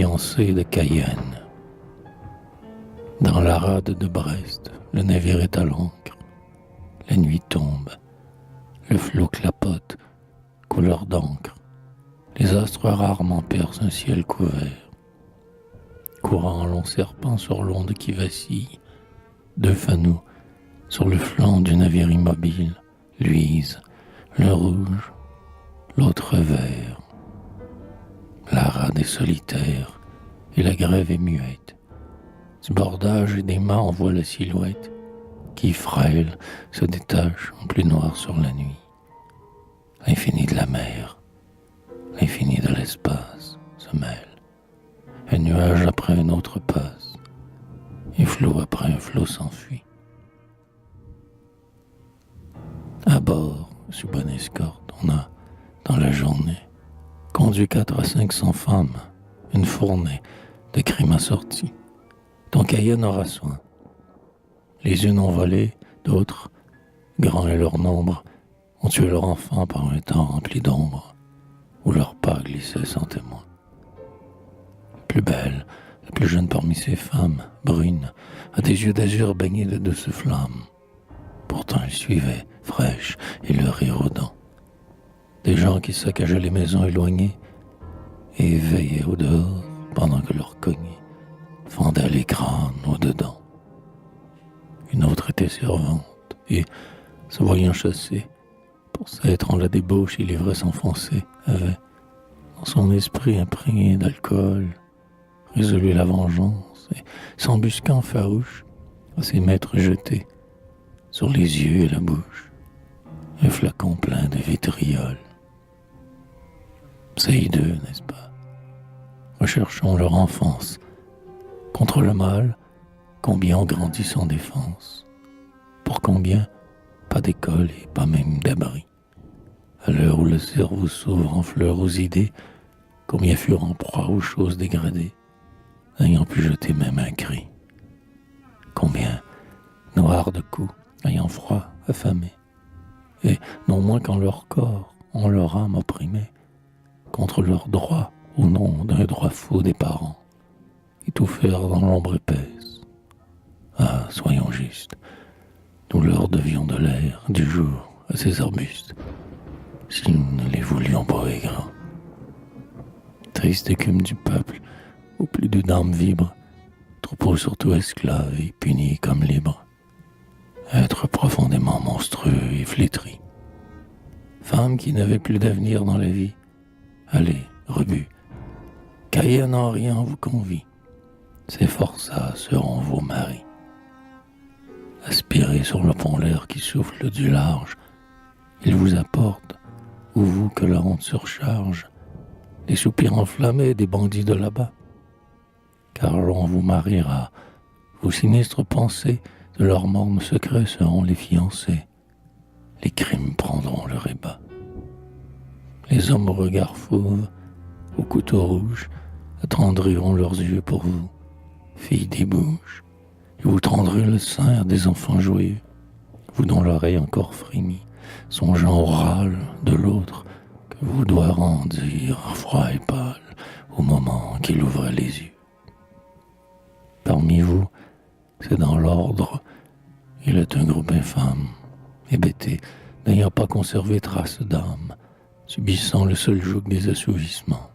fiancée de Cayenne. Dans la rade de Brest, le navire est à l'ancre. La nuit tombe, le flot clapote, couleur d'encre. Les astres rarement percent un ciel couvert. Courant en long serpent sur l'onde qui vacille, deux fanaux sur le flanc du navire immobile luisent, l'un rouge, l'autre vert. La rade est solitaire et la grève est muette. Du bordage et des mâts on voit la silhouette qui, frêle, se détache en plus noir sur la nuit. L'infini de la mer, l'infini de l'espace se mêle. Un nuage après un autre passe, et flot après un flot s'enfuit. À bord, sous bonne escorte, on a, dans la journée, conduit 400 à 500 femmes, une fournée de crimes assortis, dont Cayenne aura soin. Les unes ont volé, d'autres, grands est leur nombre, ont tué leur enfant par un temps rempli d'ombre, où leur pas glissait sans témoin. La plus belle, la plus jeune parmi ces femmes, brune, a des yeux d'azur baignés de douces flammes. Pourtant elle suivait, fraîche et le rire aux dents. Des gens qui saccageaient les maisons éloignées et veillaient au dehors pendant que leurs cognés fendaient les crânes au dedans. Une autre était servante et, se voyant chassée, pour s'être en la débauche et l'ivresse enfoncée, avait, dans son esprit imprégné d'alcool, résolu la vengeance et, s'embusquant farouche, à ses maîtres jetés, sur les yeux et la bouche, un flacon plein de vitriol. C'est hideux, n'est-ce pas? Recherchons leur enfance. Contre le mal, combien ont grandi sans défense? Pour combien, pas d'école et pas même d'abri? À l'heure où le cerveau s'ouvre en fleurs aux idées, combien furent en proie aux choses dégradées, n'ayant pu jeter même un cri? Combien, noirs de coups, ayant froid, affamés, et non moins qu'en leur corps, en leur âme opprimée, contre leurs droits, au nom d'un droit faux des parents, étouffèrent dans l'ombre épaisse. Ah, soyons justes, nous leur devions de l'air, du jour, à ces arbustes, si nous ne les voulions pas et grands. Triste écume du peuple, où plus d'une âme vibre, troupeau surtout esclave et puni comme libre, être profondément monstrueux et flétri. Femme qui n'avait plus d'avenir dans la vie, allez, rebut, Cayenne en rien vous convie, ces forçats seront vos maris. Aspirez sur le pont l'air qui souffle du large, il vous apporte, ou vous que la honte surcharge, les soupirs enflammés des bandits de là-bas. Car l'on vous mariera, vos sinistres pensées de leurs mornes secrets seront les fiancés. Les crimes prendront le rébat. Les hommes au regard fauve, au couteau rouge, attendriront leurs yeux pour vous, filles des bouches, et vous tendrez le sein des enfants joyeux, vous dont l'oreille encore frémit, songeant au râle de l'autre que vous doit rendir froid et pâle au moment qu'il ouvrait les yeux. Parmi vous, c'est dans l'ordre, il est un groupe infâme, hébété, n'ayant pas conservé trace d'âme, subissant le seul joug des assouvissements,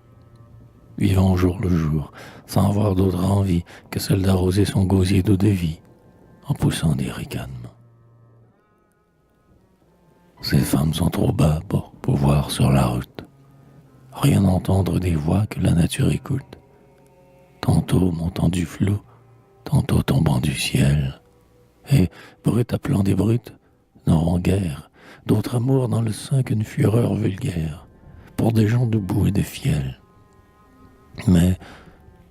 vivant au jour le jour, sans avoir d'autre envie que celle d'arroser son gosier d'eau de vie, en poussant des ricanements. Ces femmes sont trop bas pour pouvoir sur la route rien entendre des voix que la nature écoute, tantôt montant du flot, tantôt tombant du ciel, et, brutes appelant des brutes, n'auront guère d'autre amour dans le sein qu'une fureur vulgaire, pour des gens de boue et de fiel. Mais,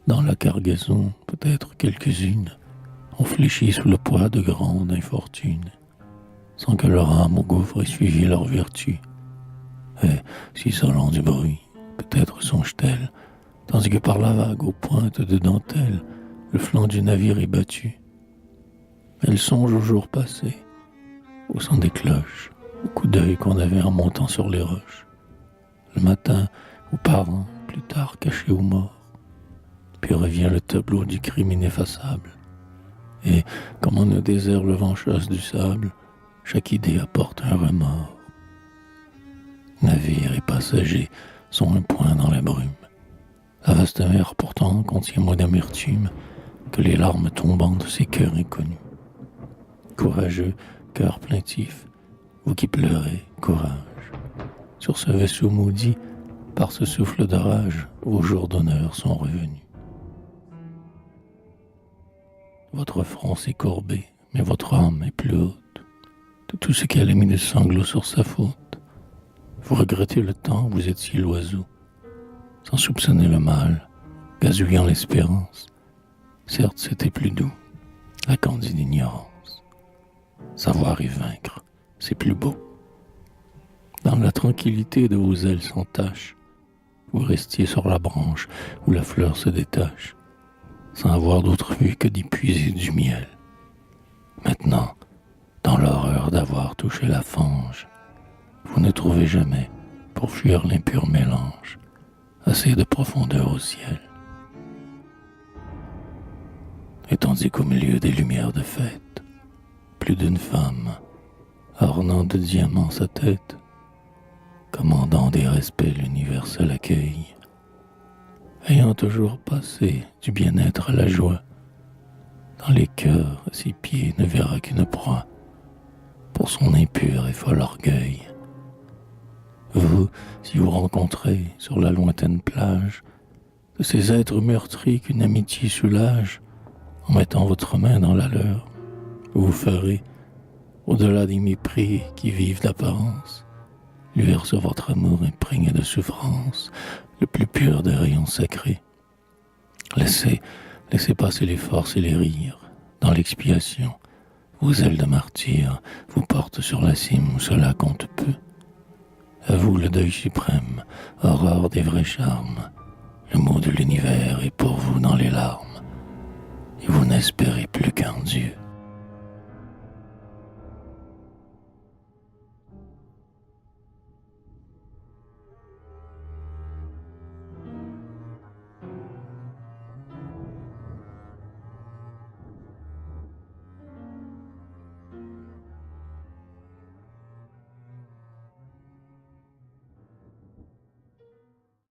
dans la cargaison, peut-être quelques-unes ont fléchi sous le poids de grandes infortunes, sans que leur âme au gouffre ait suivi leur vertu. Et, s'isolant du bruit, peut-être songe-t-elle, tandis que par la vague aux pointes de dentelle, le flanc du navire est battu. Elle songe aux jours passés, au son des cloches, au coup d'œil qu'on avait en montant sur les roches, le matin aux parents, plus tard cachés ou morts, puis revient le tableau du crime ineffaçable. Et, comme en un désert le vent chasse du sable, chaque idée apporte un remords. Navires et passagers sont un point dans la brume. La vaste mer pourtant contient moins d'amertume que les larmes tombant de ces cœurs inconnus. Courageux, cœur plaintif, vous qui pleurez, courage. Sur ce vaisseau maudit, par ce souffle d'orage, vos jours d'honneur sont revenus. Votre front s'est courbé, mais votre âme est plus haute. De tout ce qu'elle a mis de sanglots sur sa faute, vous regrettez le temps où vous étiez l'oiseau, sans soupçonner le mal, gazouillant l'espérance. Certes, c'était plus doux, la candide ignorance. Savoir et vaincre, c'est plus beau. Dans la tranquillité de vos ailes sans tache, vous restiez sur la branche où la fleur se détache, sans avoir d'autre vue que d'y puiser du miel. Maintenant, dans l'horreur d'avoir touché la fange, vous ne trouvez jamais, pour fuir l'impur mélange, assez de profondeur au ciel. Et tandis qu'au milieu des lumières de fête, plus d'une femme, ornant de diamants sa tête, commandant des respects l'universel accueil, ayant toujours passé du bien-être à la joie, dans les cœurs à ses pieds ne verra qu'une proie, pour son impur et fol orgueil. Vous, si vous rencontrez sur la lointaine plage de ces êtres meurtris qu'une amitié soulage, en mettant votre main dans la leur, vous ferez, au-delà des mépris qui vivent d'apparence, lui verser votre amour imprégné de souffrance, le plus pur des rayons sacrés. Laissez passer les forces et les rires, dans l'expiation, vos ailes de martyr vous portent sur la cime où cela compte peu. À vous le deuil suprême, aurore des vrais charmes, le mot de l'univers est pour vous dans les larmes, et vous n'espérez plus qu'un Dieu.